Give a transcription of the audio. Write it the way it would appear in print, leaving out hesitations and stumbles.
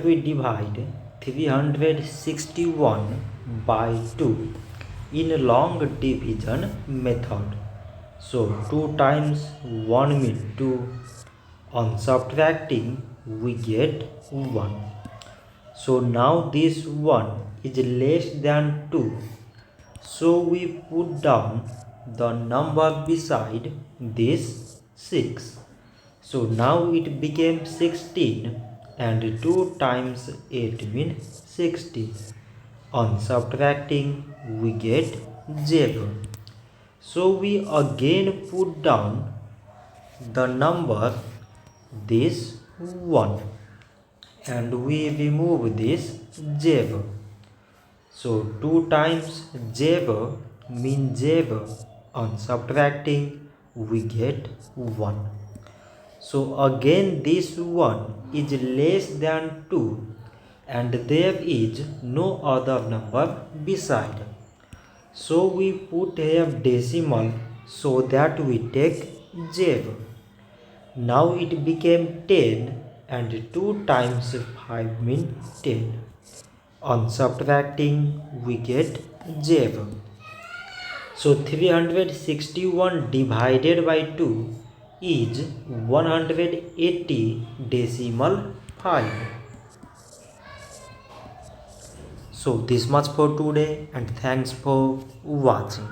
we divide 361 by 2 in long division method. So 2 times 1 means 2. On subtracting we get 1. So now this 1 is less than 2. So we put down the number beside this 6. So now it became 16 and 2 times 8 means 60. On subtracting we get 0. So we again put down the number this 1 and we remove this 0. So 2 times 0 means 0. On subtracting we get 1. So again this 1 is less than 2 and there is no other number beside. So we put here decimal so that we take 0. Now it became 10 and 2 times 5 means 10. On subtracting we get 0. So 361 divided by 2 is 180 decimal 5. So this much for today and thanks for watching.